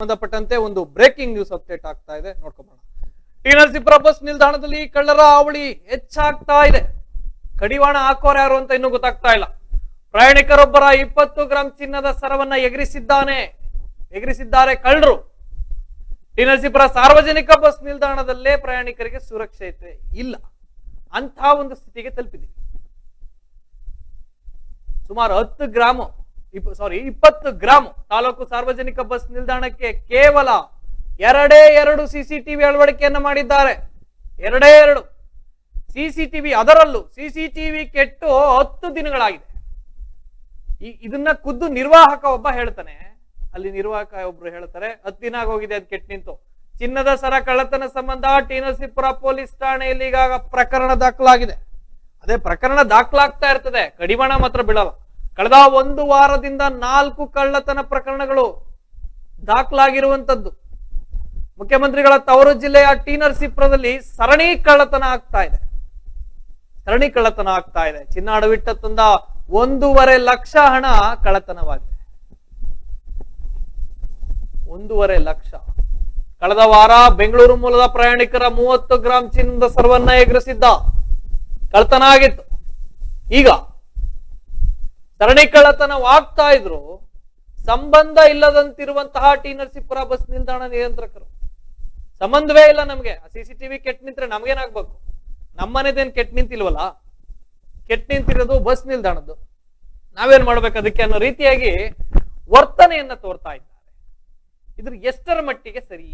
ಸಂಬಂಧಪಟ್ಟಂತೆ ಒಂದು breaking news update ಆಗ್ತಾ ಇದೆ, ನೋಡ್ಕೊಂಬೋಣ. ಟಿ ನರಸೀಪುರ ಬಸ್ ನಿಲ್ದಾಣದಲ್ಲಿ ಕಳ್ಳರ ಹಾವಳಿ ಹೆಚ್ಚಾಗ್ತಾ ಇದೆ. ಕಡಿವಾಣ ಹಾಕೋರು ಯಾರು ಅಂತ ಇನ್ನೂ ಗೊತ್ತಾಗ್ತಾ ಇಲ್ಲ. ಪ್ರಯಾಣಿಕರೊಬ್ಬರ 20 ಗ್ರಾಂ ಚಿನ್ನದ ಸರವನ್ನ ಎಗರಿಸಿದ್ದಾರೆ ಕಳ್ಳರು. ಟಿ ನರಸೀಪುರ ಸಾರ್ವಜನಿಕ ಬಸ್ ನಿಲ್ದಾಣದಲ್ಲೇ ಪ್ರಯಾಣಿಕರಿಗೆ ಸುರಕ್ಷತೆ ಇಲ್ಲ, ಅಂತ ಒಂದು ಸ್ಥಿತಿಗೆ ತಲುಪಿದೆ. ಸುಮಾರು 20 ಗ್ರಾಂ ತಾಲೂಕು ಸಾರ್ವಜನಿಕ ಬಸ್ ನಿಲ್ದಾಣಕ್ಕೆ ಕೇವಲ 2 ಸಿಸಿಟಿವಿ ಅಳವಡಿಕೆಯನ್ನ ಮಾಡಿದ್ದಾರೆ. 2 ಸಿಸಿಟಿವಿ, ಅದರಲ್ಲೂ ಸಿಸಿಟಿವಿ ಕೆಟ್ಟು 10 ದಿನಗಳಾಗಿದೆ. ಇದನ್ನ ಖುದ್ದು ನಿರ್ವಾಹಕ ಒಬ್ಬ ಹೇಳ್ತಾನೆ, ಅಲ್ಲಿ ನಿರ್ವಾಹಕ ಒಬ್ರು ಹೇಳ್ತಾರೆ 10 ದಿನ ಆಗೋಗಿದೆ ಅದು ಕೆಟ್ಟು ನಿಂತು. ಚಿನ್ನದ ಸರ ಕಳ್ಳತನ ಸಂಬಂಧ ಟಿ ನರಸೀಪುರ ಪೊಲೀಸ್ ಠಾಣೆಯಲ್ಲಿ ಈಗ ಪ್ರಕರಣ ದಾಖಲಾಗಿದೆ. ಅದೇ ಪ್ರಕರಣ ದಾಖಲಾಗ್ತಾ ಇರ್ತದೆ, ಕಡಿವಾಣ ಮಾತ್ರ ಬೀಳಲ್ಲ. ಕಳೆದ 1 ವಾರದಿಂದ 4 ಕಳ್ಳತನ ಪ್ರಕರಣಗಳು ದಾಖಲಾಗಿರುವಂತದ್ದು. ಮುಖ್ಯಮಂತ್ರಿಗಳ ತವರು ಜಿಲ್ಲೆಯ ಟಿ ನರಸೀಪುರದಲ್ಲಿ ಸರಣಿ ಕಳ್ಳತನ ಆಗ್ತಾ ಇದೆ. ಚಿನ್ನ ಅಡವಿಟ್ಟ ತಂದ 1.5 ಲಕ್ಷ ಹಣ ಕಳ್ಳತನವಾಗಿದೆ. 1.5 ಲಕ್ಷ. ಕಳೆದ ವಾರ ಬೆಂಗಳೂರು ಮೂಲದ ಪ್ರಯಾಣಿಕರ 30 ಗ್ರಾಂ ಚಿನ್ನದ ಸರವನ್ನ ಎಗರಿಸಿದ್ದ, ಕಳ್ಳತನ ಆಗಿತ್ತು. ಈಗ ಸರಣಿ ಕಳ್ಳತನವಾಗ್ತಾ ಇದ್ರು. ಸಂಬಂಧ ಇಲ್ಲದಂತಿರುವಂತಹ ಟಿ ನರಸೀಪುರ ಬಸ್ ನಿಲ್ದಾಣ ನಿಯಂತ್ರಕರು, ಸಂಬಂಧವೇ ಇಲ್ಲ ನಮ್ಗೆ, ಸಿಸಿಟಿವಿ ಕೆಟ್ಟು ನಿಂತ್ರೆ ನಮ್ಗೇನಾಗ್ಬೇಕು, ನಮ್ಮನೆದೇನ್ ಕೆಟ್ಟು ನಿಂತಿಲ್ವಲ್ಲ, ಕೆಟ್ಟು ನಿಂತಿರೋದು ಬಸ್ ನಿಲ್ದಾಣದ್ದು, ನಾವೇನ್ ಮಾಡ್ಬೇಕು ಅದಕ್ಕೆ ಅನ್ನೋ ರೀತಿಯಾಗಿ ವರ್ತನೆಯನ್ನ ತೋರ್ತಾ ಇದ್ದಾರೆ. ಇದ್ರ ಎಷ್ಟರ ಮಟ್ಟಿಗೆ ಸರಿ?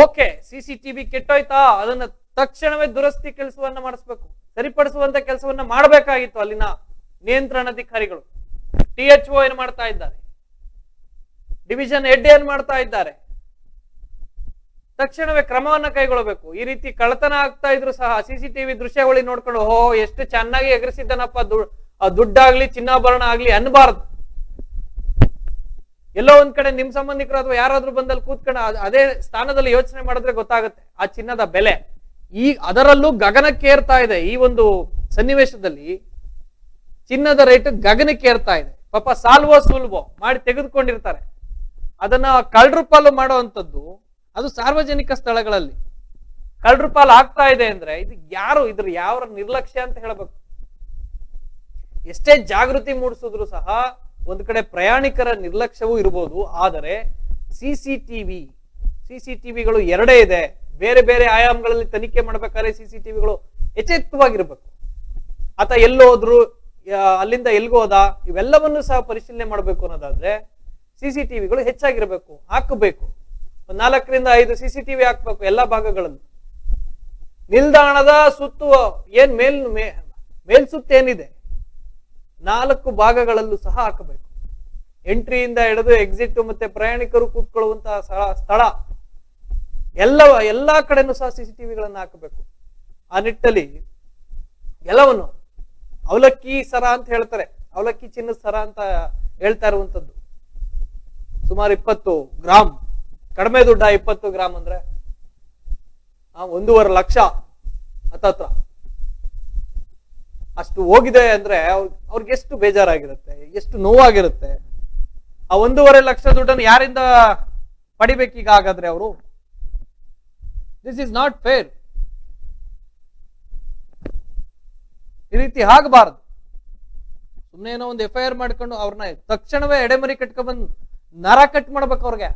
ಓಕೆ, ಸಿಸಿಟಿವಿ ಕೆಟ್ಟೋಯ್ತಾ, ಅದನ್ನ ತಕ್ಷಣವೇ ದುರಸ್ತಿ ಕೆಲಸವನ್ನ ಮಾಡಿಸ್ಬೇಕು, ಸರಿಪಡಿಸುವಂತ ಕೆಲಸವನ್ನ ಮಾಡಬೇಕಾಗಿತ್ತು ಅಲ್ಲಿನ ನಿಯಂತ್ರಣಾಧಿಕಾರಿಗಳು. THO ಏನ್ ಮಾಡ್ತಾ ಇದ್ದಾರೆ, ಡಿವಿಷನ್ ಹೆಡ್ ಏನ್ ಮಾಡ್ತಾ ಇದ್ದಾರೆ, ತಕ್ಷಣವೇ ಕ್ರಮವನ್ನ ಕೈಗೊಳ್ಳಬೇಕು. ಈ ರೀತಿ ಕಳ್ಳತನ ಆಗ್ತಾ ಇದ್ರು ಸಹ ಸಿಸಿಟಿವಿ ದೃಶ್ಯಾವಳಿ ನೋಡ್ಕೊಂಡು ಎಷ್ಟು ಚೆನ್ನಾಗಿ ಎಗರಿಸಿದ್ದನಪ್ಪ, ದುಡ್ಡಾಗ್ಲಿ ಚಿನ್ನಾಭರಣ ಆಗ್ಲಿ ಅನ್ಬಾರದು. ಎಲ್ಲೋ ಒಂದ್ ಕಡೆ ನಿಮ್ ಸಂಬಂಧಿಕರು ಅಥವಾ ಯಾರಾದ್ರೂ ಬಂದಲ್ಲಿ ಕೂತ್ಕೊಂಡು ಅದೇ ಸ್ಥಾನದಲ್ಲಿ ಯೋಚನೆ ಮಾಡಿದ್ರೆ ಗೊತ್ತಾಗುತ್ತೆ ಆ ಚಿನ್ನದ ಬೆಲೆ. ಅದರಲ್ಲೂ ಗಗನಕ್ಕೇರ್ತಾ ಇದೆ. ಈ ಒಂದು ಸನ್ನಿವೇಶದಲ್ಲಿ ಚಿನ್ನದ ರೇಟ್ ಗಗನಕ್ಕೇರ್ತಾ ಇದೆ. ಪಾಪ ಸುಲ್ವೋ ಮಾಡಿ ತೆಗೆದುಕೊಂಡಿರ್ತಾರೆ. ಅದನ್ನ ಕಳ್ಳರು ಪಾಲು ಮಾಡುವಂಥದ್ದು, ಅದು ಸಾರ್ವಜನಿಕ ಸ್ಥಳಗಳಲ್ಲಿ ಕಳ್ಳರು ಪಾಲು ಆಗ್ತಾ ಇದೆ ಅಂದ್ರೆ ಇದು ಇದ್ರ ಯಾವ ನಿರ್ಲಕ್ಷ್ಯ ಅಂತ ಹೇಳಬೇಕು. ಎಷ್ಟೇ ಜಾಗೃತಿ ಮೂಡಿಸಿದ್ರು ಸಹ ಒಂದ್ ಕಡೆ ಪ್ರಯಾಣಿಕರ ನಿರ್ಲಕ್ಷ್ಯವೂ ಇರಬಹುದು. ಆದರೆ ಸಿಸಿಟಿವಿಗಳು 2 ಇದೆ. ಬೇರೆ ಬೇರೆ ಆಯಾಮಗಳಲ್ಲಿ ತನಿಖೆ ಮಾಡ್ಬೇಕಾದ್ರೆ ಸಿಸಿಟಿವಿಗಳು ಎಚ್ಚೆತ್ತವಾಗಿರ್ಬೇಕು. ಆತ ಎಲ್ಲೋದ್ರು, ಅಲ್ಲಿಂದ ಎಲ್ಗೋದ, ಇವೆಲ್ಲವನ್ನು ಸಹ ಪರಿಶೀಲನೆ ಮಾಡಬೇಕು ಅನ್ನೋದಾದ್ರೆ ಸಿಸಿಟಿವಿಗಳು ಹೆಚ್ಚಾಗಿರ್ಬೇಕು, ಹಾಕಬೇಕು. 4 ರಿಂದ 5 ಸಿಸಿಟಿವಿ ಹಾಕ್ಬೇಕು ಎಲ್ಲಾ ಭಾಗಗಳಲ್ಲಿ. ನಿಲ್ದಾಣದ ಸುತ್ತು ಏನ್ ಮೇಲ್ಸುತ್ತೇನಿದೆ 4 ಭಾಗಗಳಲ್ಲೂ ಸಹ ಹಾಕಬೇಕು. ಎಂಟ್ರಿಯಿಂದ ಹಿಡಿದು ಎಕ್ಸಿಟ್ ಮತ್ತೆ ಪ್ರಯಾಣಿಕರು ಕೂತ್ಕೊಳ್ಳುವಂತಹ ಸ್ಥಳ ಎಲ್ಲಾ ಕಡೆನೂ ಸಹ ಸಿಸಿಟಿವಿಗಳನ್ನ ಹಾಕಬೇಕು. ಆ ನಿಟ್ಟಲ್ಲಿ ಎಲ್ಲವನ್ನು ಅವಲಕ್ಕಿ ಸರ ಅಂತ ಹೇಳ್ತಾರೆ, ಅವಲಕ್ಕಿ ಚಿನ್ನದ ಸರ ಅಂತ ಹೇಳ್ತಾ ಇರುವಂತದ್ದು. ಸುಮಾರು 20 ಗ್ರಾಂ, ಕಡಿಮೆ ದುಡ್ಡ 20 ಗ್ರಾಂ ಅಂದ್ರೆ 1.5 ಲಕ್ಷ ಹತ್ತತ್ರ ಅಷ್ಟು ಹೋಗಿದೆ ಅಂದ್ರೆ ಅವ್ರಿಗೆ ಎಷ್ಟು ಬೇಜಾರಾಗಿರುತ್ತೆ, ಎಷ್ಟು ನೋವಾಗಿರುತ್ತೆ. ಆ 1.5 ಲಕ್ಷ ದುಡ್ಡನ್ನು ಯಾರಿಂದ ಪಡಿಬೇಕೀಗ? ಹಾಗಾದ್ರೆ ಅವರು ದಿಸ್ ಇಸ್ ನಾಟ್ ಫೇರ್. ಈ ರೀತಿ ಆಗಬಾರದು. ಸುಮ್ಮನೆ ಏನೋ ಒಂದು FIR ಮಾಡ್ಕೊಂಡು ಅವ್ರನ್ನ ತಕ್ಷಣವೇ ಎಡೆಮರಿ ಕಟ್ಕೊಂಡ್ಬಂದು ನರ ಕಟ್ ಮಾಡ್ಬೇಕು. ಅವ್ರಿಗೆ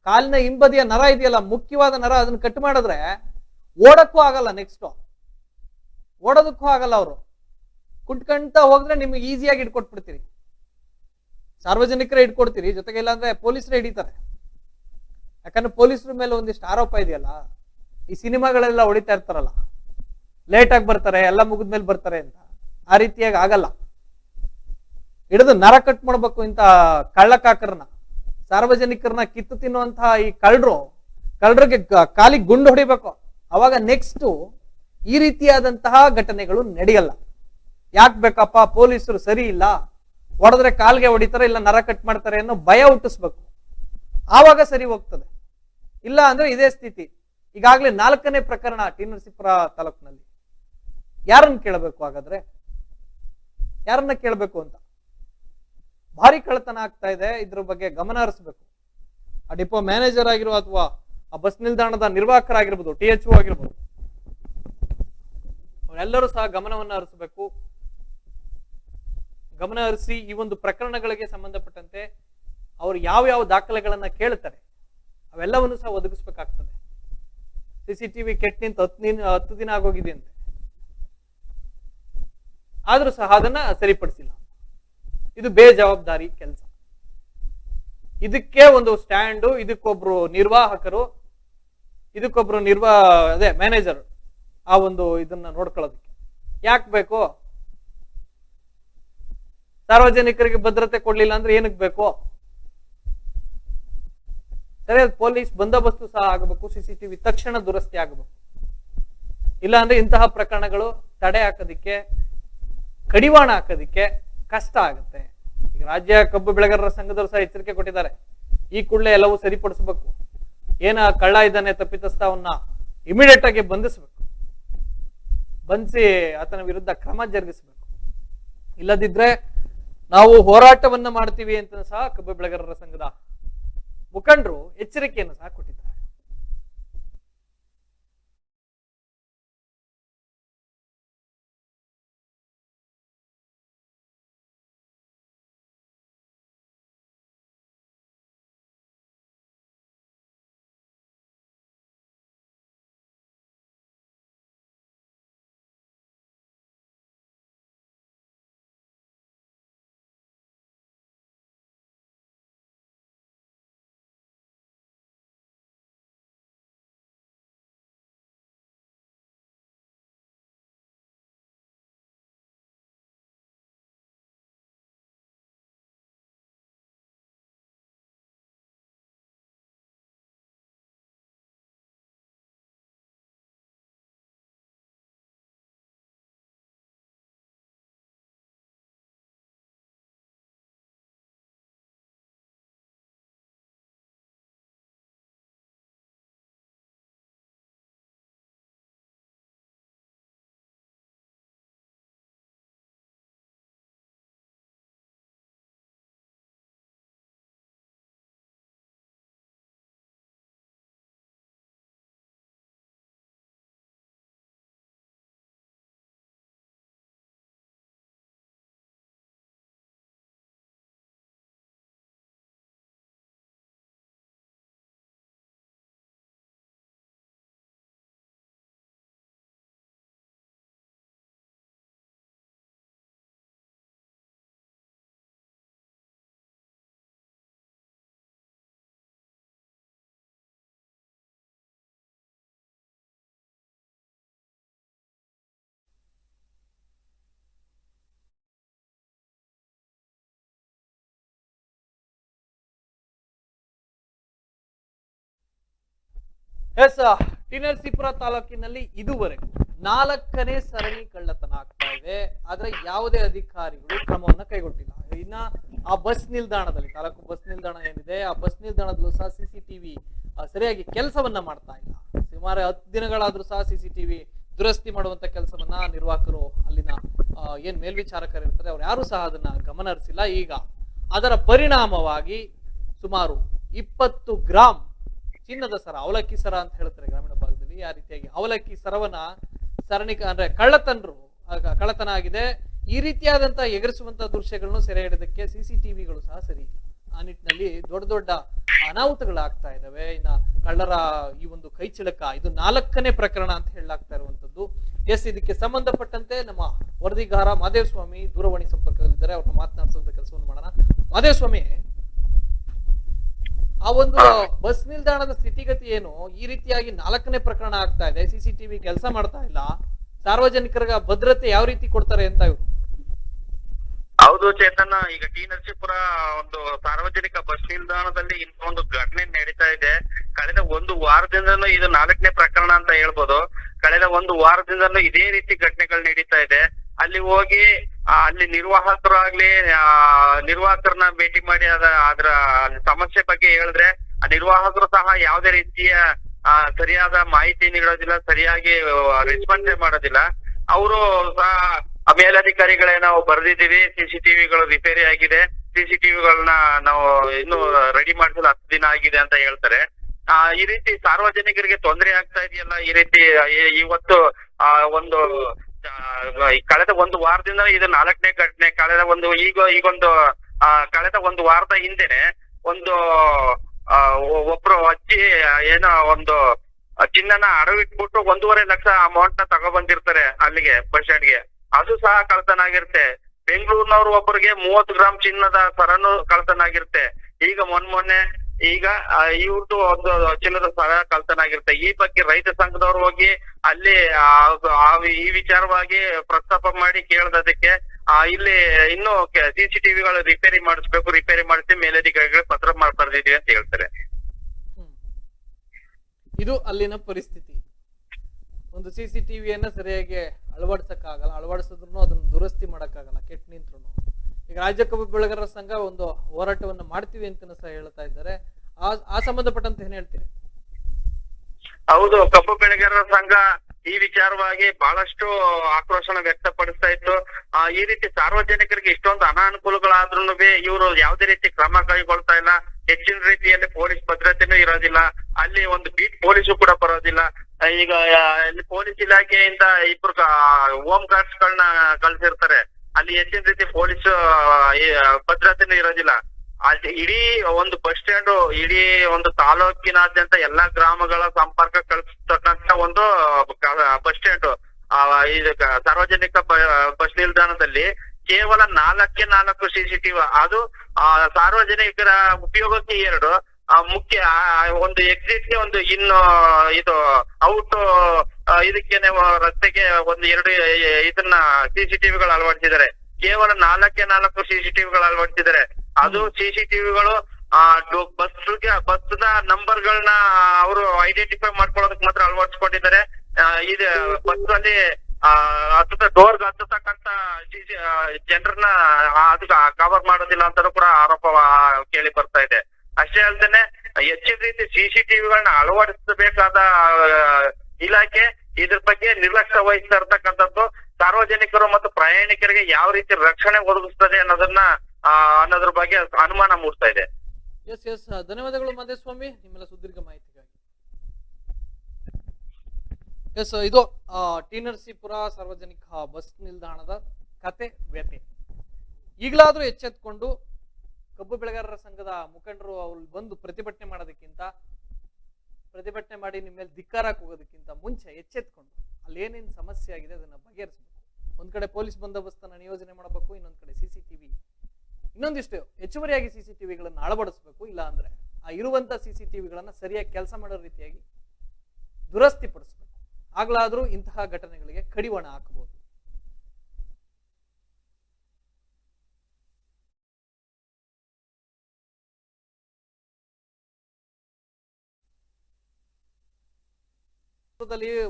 ಕಾಲಿನ ಹಿಂಬದಿಯ ನರ ಇದೆಯಲ್ಲ, ಮುಖ್ಯವಾದ ನರ, ಅದನ್ನ ಕಟ್ ಮಾಡಿದ್ರೆ ಓಡಕ್ಕೂ ಆಗಲ್ಲ, ನೆಕ್ಸ್ಟ್ ಓಡೋದಕ್ಕೂ ಆಗಲ್ಲ. ಅವರು ಕುಂಟ್ಕಂತ ಹೋದ್ರೆ ನಿಮ್ಗೆ ಈಸಿಯಾಗಿ ಇಟ್ಕೊಟ್ಬಿಡ್ತೀರಿ, ಸಾರ್ವಜನಿಕರೇ ಇಟ್ಕೊಡ್ತೀರಿ, ಜೊತೆಗೆ ಇಲ್ಲ ಅಂದ್ರೆ ಪೊಲೀಸರೇ ಹಿಡಿತಾರೆ. ಯಾಕಂದ್ರೆ ಪೊಲೀಸರ ಮೇಲೆ ಒಂದಿಷ್ಟು ಆರೋಪ ಇದೆಯಲ್ಲ, ಈ ಸಿನಿಮಾಗಳೆಲ್ಲ ಹೊಡಿತಾ ಇರ್ತಾರಲ್ಲ, ಲೇಟ್ ಆಗಿ ಬರ್ತಾರೆ, ಎಲ್ಲ ಮುಗಿದ್ಮೇಲೆ ಬರ್ತಾರೆ ಅಂತ. ಆ ರೀತಿಯಾಗಿ ಆಗಲ್ಲ. ಹಿಡಿದು ನರ ಕಟ್ ಮಾಡ್ಬೇಕು ಇಂತ ಕಳ್ಳಕಾಕರನ್ನ, ಸಾರ್ವಜನಿಕರನ್ನ ಕಿತ್ತು ತಿನ್ನುವಂತಹ ಈ ಕಳ್ಳರಿಗೆ ಕಾಲಿಗೆ ಗುಂಡು ಹೊಡಿಬೇಕು. ಅವಾಗ ನೆಕ್ಸ್ಟ್ ಈ ರೀತಿಯಾದಂತಹ ಘಟನೆಗಳು ನಡೆಯಲ್ಲ. ಯಾಕೆ ಬೇಕಪ್ಪ, ಪೊಲೀಸರು ಸರಿ ಇಲ್ಲ, ಹೊಡೆದ್ರೆ ಕಾಲ್ಗೆ ಹೊಡಿತಾರೆ, ಇಲ್ಲ ನರ ಕಟ್ ಮಾಡ್ತಾರೆ ಅನ್ನೋ ಭಯ ಹುಟ್ಟಿಸ್ಬೇಕು. ಆವಾಗ ಸರಿ ಹೋಗ್ತದೆ. ಇಲ್ಲ ಅಂದ್ರೆ ಇದೇ ಸ್ಥಿತಿ. ಈಗಾಗಲೇ 4ನೇ ಪ್ರಕರಣ ಟಿ ನರಸೀಪುರ ತಾಲೂಕಿನಲ್ಲಿ. ಯಾರನ್ನ ಕೇಳಬೇಕು? ಹಾಗಾದ್ರೆ ಯಾರನ್ನ ಕೇಳಬೇಕು ಅಂತ? ಭಾರಿ ಕಳ್ಳತನ ಆಗ್ತಾ ಇದೆ, ಇದ್ರ ಬಗ್ಗೆ ಗಮನ ಹರಿಸಬೇಕು. ಆ ಡಿಪೋ ಮ್ಯಾನೇಜರ್ ಆಗಿರೋ ಅಥವಾ ಆ ಬಸ್ ನಿಲ್ದಾಣದ ನಿರ್ವಾಹಕರಾಗಿರ್ಬೋದು, THO ಆಗಿರ್ಬೋದು, ಅವರೆಲ್ಲರೂ ಸಹ ಗಮನವನ್ನ ಹರಿಸಬೇಕು. ಗಮನ ಹರಿಸಿ ಈ ಒಂದು ಪ್ರಕರಣಗಳಿಗೆ ಸಂಬಂಧಪಟ್ಟಂತೆ ಅವರು ಯಾವ ದಾಖಲೆಗಳನ್ನ ಕೇಳ್ತಾರೆ ಅವೆಲ್ಲವನ್ನು ಸಹ ಒದಗಿಸ್ಬೇಕಾಗ್ತದೆ. CCTV ಕೆಟ್ಟ ನಿಂತ 10 ದಿನ ಆಗೋಗಿದೆ ಅಂತೆ, ಆದ್ರೂ ಸಹ ಅದನ್ನ ಸರಿಪಡಿಸಿಲ್ಲ. ಇದು ಬೇಜವಾಬ್ದಾರಿ ಕೆಲಸ. ಇದಕ್ಕೆ ಒಂದು ಸ್ಟ್ಯಾಂಡು, ಇದಕ್ಕೊಬ್ರು ನಿರ್ವಾಹಕರು, ಇದಕ್ಕೊಬ್ರು ಮ್ಯಾನೇಜರ್ ಆ ಒಂದು ಇದನ್ನ ನೋಡ್ಕೊಳ್ಳೋದಕ್ಕೆ ಯಾಕೆ ಬೇಕು? ಸಾರ್ವಜನಿಕರಿಗೆ ಭದ್ರತೆ ಕೊಡ್ಲಿಲ್ಲ ಅಂದ್ರೆ ಏನಕ್ಕೆ ಬೇಕು? ಸರಿಯಾದ ಪೊಲೀಸ್ ಬಂದೋಬಸ್ತು ಸಹ ಆಗಬೇಕು. CCTV ತಕ್ಷಣ ದುರಸ್ತಿ ಆಗಬೇಕು. ಇಲ್ಲ ಅಂದ್ರೆ ಇಂತಹ ಪ್ರಕರಣಗಳು ತಡೆ ಹಾಕೋದಿಕ್ಕೆ, ಕಡಿವಾಣ ಹಾಕೋದಿಕ್ಕೆ ಕಷ್ಟ ಆಗುತ್ತೆ. ಈಗ ರಾಜ್ಯ ಕಬ್ಬು ಬೆಳೆಗಾರರ ಸಂಘದವರು ಸಹ ಎಚ್ಚರಿಕೆ ಕೊಟ್ಟಿದ್ದಾರೆ. ಈ ಕೂಡಲೇ ಎಲ್ಲವೂ ಸರಿಪಡಿಸಬೇಕು. ಏನ ಕಳ್ಳ ಇದ್ದಾನೆ ತಪ್ಪಿತಸ್ಥ ಅವನ್ನ ಇಮಿಡಿಯೇಟ್ ಆಗಿ ಬಂಧಿಸಬೇಕು, ಬಂಧಿಸಿ ಆತನ ವಿರುದ್ಧ ಕ್ರಮ ಜರುಗಿಸಬೇಕು. ಇಲ್ಲದಿದ್ರೆ ನಾವು ಹೋರಾಟವನ್ನ ಮಾಡ್ತೀವಿ ಅಂತ ಸಹ ಕಬ್ಬು ಬೆಳೆಗಾರರ ಸಂಘದ ಮುಖಂಡರು ಎಚ್ಚರಿಕೆಯನ್ನು ಸಹ ಕೊಟ್ಟಿದ್ದಾರೆ. ಎಸ್, ಟಿ.ನರಸೀಪುರ ತಾಲೂಕಿನಲ್ಲಿ ಇದುವರೆಗೂ 4ನೇ ಸರಣಿ ಕಳ್ಳತನ ಆಗ್ತಾ ಇದೆ. ಆದ್ರೆ ಯಾವುದೇ ಅಧಿಕಾರಿಗಳು ಕ್ರಮವನ್ನ ಕೈಗೊಂಡಿಲ್ಲ. ಇನ್ನ ಆ ಬಸ್ ನಿಲ್ದಾಣದಲ್ಲಿ, ತಾಲೂಕು ಬಸ್ ನಿಲ್ದಾಣ ಏನಿದೆ, ಆ ಬಸ್ ನಿಲ್ದಾಣದಲ್ಲೂ ಸಹ CCTV ಸರಿಯಾಗಿ ಕೆಲಸವನ್ನ ಮಾಡ್ತಾ ಇಲ್ಲ. ಸುಮಾರು 10 ದಿನಗಳಾದ್ರೂ ಸಹ CCTV ದುರಸ್ತಿ ಮಾಡುವಂತ ಕೆಲಸವನ್ನ ನಿರ್ವಾಹಕರು, ಅಲ್ಲಿನ ಏನ್ ಮೇಲ್ವಿಚಾರಕರು ಇರ್ತಾರೆ, ಅವ್ರು ಯಾರು ಸಹ ಅದನ್ನ ಗಮನ ಹರಿಸಿಲ್ಲ. ಈಗ ಅದರ ಪರಿಣಾಮವಾಗಿ ಸುಮಾರು 20 ಗ್ರಾಂ ಚಿನ್ನದ ಸರ, ಅವಲಕ್ಕಿ ಸರ ಅಂತ ಹೇಳ್ತಾರೆ ಗ್ರಾಮೀಣ ಭಾಗದಲ್ಲಿ, ಆ ರೀತಿಯಾಗಿ ಅವಲಕ್ಕಿ ಸರವನ್ನ ಅಂದ್ರೆ ಕಳ್ಳತನ ಆಗಿದೆ. ಈ ರೀತಿಯಾದಂತ ಎಗರಿಸುವಂತ ದೃಶ್ಯಗಳನ್ನು ಸೆರೆ ಹಿಡಿದಕ್ಕೆ CCTVಗಳು ಸಹ ಸರಿ ಇಲ್ಲ. ಆ ನಿಟ್ಟಿನಲ್ಲಿ ದೊಡ್ಡ ದೊಡ್ಡ ಅನಾಹುತಗಳಾಗ್ತಾ ಇದಾವೆ. ಇನ್ನ ಕಳ್ಳರ ಈ ಒಂದು ಕೈ ಚಿಳಕ, ಇದು 4ನೇ ಪ್ರಕರಣ ಅಂತ ಹೇಳಲಾಗ್ತಾ ಇರುವಂತದ್ದು. ಎಸ್, ಇದಕ್ಕೆ ಸಂಬಂಧಪಟ್ಟಂತೆ ನಮ್ಮ ವರದಿಗಾರ ಮಾದೇವಸ್ವಾಮಿ ದೂರವಾಣಿ ಸಂಪರ್ಕದಲ್ಲಿದ್ದಾರೆ. ಅವ್ರನ್ನ ಮಾತನಾಡಿಸುವಂತ ಕೆಲಸವನ್ನು ಮಾಡೋಣ. ಮಾದೇವಸ್ವಾಮಿ, ಆ ಒಂದು ಬಸ್ ನಿಲ್ದಾಣದ ಸ್ಥಿತಿಗತಿ ಏನು? ಈ ರೀತಿಯಾಗಿ 4ನೇ ಪ್ರಕರಣ ಆಗ್ತಾ ಇದೆ, CCTV ಕೆಲಸ ಮಾಡ್ತಾ ಇಲ್ಲ, ಸಾರ್ವಜನಿಕರಿಗೆ ಭದ್ರತೆ ಯಾವ ರೀತಿ ಕೊಡ್ತಾರೆ ಅಂತ ಇವರು? ಹೌದು ಚೇತನ್, ಈಗ ಟಿ.ನರಸೀಪುರ ಒಂದು ಸಾರ್ವಜನಿಕ ಬಸ್ ನಿಲ್ದಾಣದಲ್ಲಿ ಇನ್ನೊಂದು ಘಟನೆ ನಡೀತಾ ಇದೆ. ಕಳೆದ 1 ವಾರದಿಂದಲೂ ಇದು 4ನೇ ಪ್ರಕರಣ ಅಂತ ಹೇಳ್ಬೋದು. ಕಳೆದ 1 ವಾರದಿಂದಲೂ ಇದೇ ರೀತಿ ಘಟನೆಗಳು ನಡೀತಾ ಇದೆ. ಅಲ್ಲಿ ಹೋಗಿ ಅಲ್ಲಿ ನಿರ್ವಾಹಕರನ್ನ ಭೇಟಿ ಮಾಡಿ ಅದ್ರ ಸಮಸ್ಯೆ ಬಗ್ಗೆ ಹೇಳಿದ್ರೆ ಆ ನಿರ್ವಾಹಕರು ಸಹ ಯಾವುದೇ ರೀತಿಯ ಸರಿಯಾದ ಮಾಹಿತಿ ನೀಡೋದಿಲ್ಲ, ಸರಿಯಾಗಿ ರೆಸ್ಪಾನ್ಸ್ ಮಾಡೋದಿಲ್ಲ. ಅವರು ಸಹ ಮೇಲಧಿಕಾರಿಗಳೇ ನಾವು ಬರೆದಿದ್ದೀವಿ, CCTVಗಳು ರಿಪೇರಿ ಆಗಿದೆ, CCTVಗಳನ್ನ ನಾವು ಇನ್ನು ರೆಡಿ ಮಾಡಿಸಲು 10 ದಿನ ಆಗಿದೆ ಅಂತ ಹೇಳ್ತಾರೆ. ಈ ರೀತಿ ಸಾರ್ವಜನಿಕರಿಗೆ ತೊಂದರೆ ಆಗ್ತಾ ಇದೆಯಲ್ಲ, ಈ ರೀತಿ ಇವತ್ತು ಒಂದು ಕಳೆದ ಒಂದು ವಾರದಿಂದ ಇದು 4ನೇ ಘಟನೆ. ಈಗೊಂದು ಕಳೆದ ಒಂದು ವಾರದ ಹಿಂದೆನೆ ಒಂದು ಒಬ್ರು ಅಜ್ಜಿ ಏನೋ ಒಂದು ಚಿನ್ನನ ಅಡವಿಟ್ಬಿಟ್ಟು 1.5 ಲಕ್ಷ ಅಮೌಂಟ್ ನ ತಗೊಬಂದಿರ್ತಾರೆ ಅಲ್ಲಿಗೆ ಬಸ್ ಸ್ಟ್ಯಾಂಡ್ಗೆ. ಅದು ಸಹ ಕಳ್ತನ ಆಗಿರುತ್ತೆ. ಬೆಂಗಳೂರಿನವ್ರು ಒಬ್ಬರಿಗೆ 30 ಗ್ರಾಮ್ ಚಿನ್ನದ ಸರನು ಕಳ್ತನ ಆಗಿರುತ್ತೆ. ಈಗ ಮೊನ್ನೆ ಈಗ ಇವ್ರದ್ದು ಒಂದು ಚಿನ್ನದ ಸರ ಕಳ್ತನ ಆಗಿರುತ್ತೆ. ಈ ಬಗ್ಗೆ ರೈತ ಸಂಘದವ್ರು ಹೋಗಿ ಅಲ್ಲಿ ಈ ವಿಚಾರವಾಗಿ ಪ್ರಸ್ತಾಪ ಮಾಡಿ ಕೇಳದಕ್ಕೆ ಇಲ್ಲಿ ಇನ್ನು CCTVಗಳು ರಿಪೇರಿ ಮಾಡಿಸಿ ಮೇಲಧಿಕಾರಿಗಳು ಪತ್ರ ಬರ್ದಿದೀವಿ ಅಂತ ಹೇಳ್ತಾರೆ. ಇದು ಅಲ್ಲಿನ ಪರಿಸ್ಥಿತಿ. ಒಂದು CCTVಯನ್ನ ಸರಿಯಾಗಿ ಅಳವಡಿಸಕ್ಕಾಗಲ್ಲ, ಅಳವಡಿಸಿದ್ರು ಅದನ್ನ ದುರಸ್ತಿ ಮಾಡಕ್ಕಾಗಲ್ಲ ಕೆಟ್ಟ ನಿಂತ್ರು. ಈಗ ರಾಜ್ಯ ಕಬ್ಬು ಬೆಳೆಗಾರರ ಸಂಘ ಒಂದು ಹೋರಾಟವನ್ನ ಮಾಡ್ತೀವಿ ಅಂತ ಸಹ ಹೇಳ್ತಾ ಇದ್ದಾರೆ. ಆ ಸಂಬಂಧಪಟ್ಟಂತೆ ಏನ್ ಹೇಳ್ತೀರಿ? ಹೌದು, ಕಬ್ಬು ಬೆಳೆಗಾರರ ಸಂಘ ಈ ವಿಚಾರವಾಗಿ ಬಹಳಷ್ಟು ಆಕ್ರೋಶನ ವ್ಯಕ್ತಪಡಿಸ್ತಾ ಇತ್ತು. ಈ ರೀತಿ ಸಾರ್ವಜನಿಕರಿಗೆ ಇಷ್ಟೊಂದು ಅನಾನುಕೂಲಗಳಾದ್ರೂ ಇವರು ಯಾವುದೇ ರೀತಿ ಕ್ರಮ ಕೈಗೊಳ್ತಾ ಇಲ್ಲ. ಹೆಚ್ಚಿನ ರೀತಿಯಲ್ಲಿ ಪೊಲೀಸ್ ಭದ್ರತೆನೂ ಇರೋದಿಲ್ಲ. ಅಲ್ಲಿ ಒಂದು ಬೀಟ್ ಪೊಲೀಸು ಕೂಡ ಬರೋದಿಲ್ಲ. ಈಗ ಪೊಲೀಸ್ ಇಲಾಖೆಯಿಂದ 2 ಹೋಮ್ ಗಾರ್ಡ್ಸ್ ಗಳನ್ನ ಕಳ್ಸಿರ್ತಾರೆ. ಅಲ್ಲಿ ಹೆಚ್ಚಿನ ರೀತಿ ಪೊಲೀಸ್ ಭದ್ರತೆನೂ ಇರೋದಿಲ್ಲ. ಇಡೀ ಒಂದು ಬಸ್ ಸ್ಟ್ಯಾಂಡ್, ಇಡೀ ಒಂದು ತಾಲೂಕಿನಾದ್ಯಂತ ಎಲ್ಲಾ ಗ್ರಾಮಗಳ ಸಂಪರ್ಕ ಕಲ್ಪಿಸ್ತಕ್ಕಂತ ಒಂದು ಬಸ್ ಸ್ಟ್ಯಾಂಡ್. ಇದು ಸಾರ್ವಜನಿಕ ಬಸ್ ನಿಲ್ದಾಣದಲ್ಲಿ ಕೇವಲ 4 CCTV. ಅದು ಸಾರ್ವಜನಿಕರ ಉಪಯೋಗಕ್ಕೆ 2, ಮುಖ್ಯ ಒಂದು ಎಕ್ಸಿಟ್ ಗೆ ಒಂದು, ಇನ್ನು ಇದು ಔಟ್ ಇದಕ್ಕೇನೆ ರಸ್ತೆಗೆ ಒಂದು 2 ಇದನ್ನ CCTVಗಳು ಅಳವಡಿಸಿದ್ದಾರೆ. ಕೇವಲ 4 CCTVಗಳು ಅಳವಡಿಸಿದ್ದಾರೆ. ಅದು CCTVಗಳು ಬಸ್ದ ನಂಬರ್ಗಳನ್ನ ಅವರು ಐಡೆಂಟಿಫೈ ಮಾಡ್ಕೊಳ್ಳೋದಕ್ಕೆ ಮಾತ್ರ ಅಳವಡಿಸ್ಕೊಂಡಿದ್ದಾರೆ. ಇದು ಬಸ್ ಅಲ್ಲಿ ಡೋರ್ ಹತ್ತತಕ್ಕಂತ ಜನರನ್ನ ಅದಕ್ಕೆ ಕವರ್ ಮಾಡೋದಿಲ್ಲ ಅಂತಾನೂ ಕೂಡ ಆರೋಪ ಕೇಳಿ ಬರ್ತಾ ಇದೆ. ಅಷ್ಟೇ ಅಲ್ಲದೆ ಹೆಚ್ಚಿನ ರೀತಿ CCTVಗಳನ್ನ ಅಳವಡಿಸಬೇಕಾದ ಇಲಾಖೆ ಇದ್ರ ಬಗ್ಗೆ ನಿರ್ಲಕ್ಷ್ಯ ವಹಿಸ್ತಾ ಇರ್ತಕ್ಕಂಥದ್ದು ಸಾರ್ವಜನಿಕರು ಮತ್ತು ಪ್ರಯಾಣಿಕರಿಗೆ ಯಾವ ರೀತಿ ರಕ್ಷಣೆ ಒದಗಿಸ್ತದೆ ಅನ್ನೋದ್ರ ಬಗ್ಗೆ ಅನುಮಾನ ಮೂಡ್ತಾ ಇದೆ. ಎಸ್ ಧನ್ಯವಾದಗಳು ಮಾದೇಸ್ವಾಮಿ ನಿಮ್ಮೆಲ್ಲ ಸುದೀರ್ಘ ಮಾಹಿತಿಗಾಗಿ. ಇದು ಟಿ ನರಸೀಪುರ ಸಾರ್ವಜನಿಕ ಬಸ್ ನಿಲ್ದಾಣದ ಕತೆ ವ್ಯತೆ. ಈಗಲಾದ್ರೂ ಎಚ್ಚೆತ್ಕೊಂಡು ಕಬ್ಬು ಬೆಳೆಗಾರರ ಸಂಘದ ಮುಖಂಡರು ಅವ್ರು ಬಂದು ಪ್ರತಿಭಟನೆ ಮಾಡೋದಕ್ಕಿಂತ, ಪ್ರತಿಭಟನೆ ಮಾಡಿ ನಿಮ್ಮ ಮೇಲೆ ಧಿಕ್ಕಾರಕ್ಕೆ ಹೋಗೋದಕ್ಕಿಂತ ಮುಂಚೆ ಎಚ್ಚೆತ್ಕೊಂಡು ಅಲ್ಲಿ ಏನೇನು ಸಮಸ್ಯೆ ಆಗಿದೆ ಅದನ್ನ ಬಗೆಹರಿಸಬೇಕು. ಒಂದ್ ಕಡೆ ಪೊಲೀಸ್ ಬಂದೋಬಸ್ತನ್ನ ನಿಯೋಜನೆ ಮಾಡಬೇಕು, ಇನ್ನೊಂದ್ ಕಡೆ CCTV, ಇನ್ನೊಂದಿಷ್ಟು ಹೆಚ್ಚುವರಿಯಾಗಿ CCTVಗಳನ್ನ ಅಳವಡಿಸಬೇಕು. ಇಲ್ಲ ಅಂದ್ರೆ ಇರುವಂತ CCTVಗಳನ್ನ ಸರಿಯಾಗಿ ಕೆಲಸ ಮಾಡೋ ರೀತಿಯಾಗಿ ದುರಸ್ತಿ ಪಡಿಸಬೇಕು. ಆಗ್ಲಾದ್ರೂ ಇಂತಹ ಘಟನೆಗಳಿಗೆ ಕಡಿವಾಣ ಹಾಕಬಹುದು.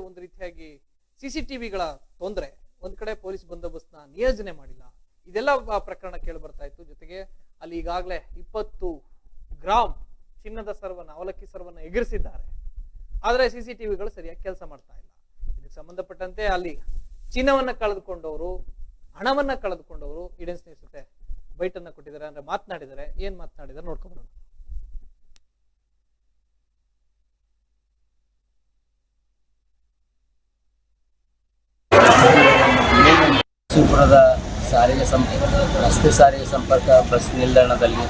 ಒಂದು ರೀತಿಯಾಗಿ CCTVಗಳ ತೊಂದರೆ, ಒಂದ್ ಕಡೆ ಪೊಲೀಸ್ ಬಂದೋಬಸ್ತ್ನ ನಿಯೋಜನೆ ಮಾಡಿಲ್ಲ, ಇದೆಲ್ಲ ಪ್ರಕರಣ ಕೇಳಿ ಬರ್ತಾ ಇತ್ತು. ಜೊತೆಗೆ ಅಲ್ಲಿ ಈಗಾಗಲೇ 20 ಗ್ರಾಮ್ ಚಿನ್ನದ ಸರವನ್ನ, ಅವಲಕ್ಕಿ ಸರವನ್ನ ಎಗರಿಸಿದ್ದಾರೆ. ಆದ್ರೆ CCTVಗಳು ಸರಿಯಾಗಿ ಕೆಲಸ ಮಾಡ್ತಾ ಇಲ್ಲ. ಇದಕ್ಕೆ ಸಂಬಂಧಪಟ್ಟಂತೆ ಅಲ್ಲಿ ಚಿನ್ನವನ್ನ ಕಳೆದುಕೊಂಡವರು, ಹಣವನ್ನ ಕಳೆದುಕೊಂಡವರು ಈಡನ್ ಸ್ನೇಹಿತ ಜೊತೆ ಬೈಟನ್ನ ಕೊಟ್ಟಿದ್ದಾರೆ, ಅಂದ್ರೆ ಮಾತನಾಡಿದ್ದಾರೆ. ಏನ್ ಮಾತನಾಡಿದ್ದಾರೆ ನೋಡ್ಕೊಂಡ್ಬರೋಣ. ನರಸೀಪುರದ ರಸ್ತೆ ಸಾರಿಗೆ ಸಂಪರ್ಕ ಬಸ್ ನಿಲ್ದಾಣದಲ್ಲಿ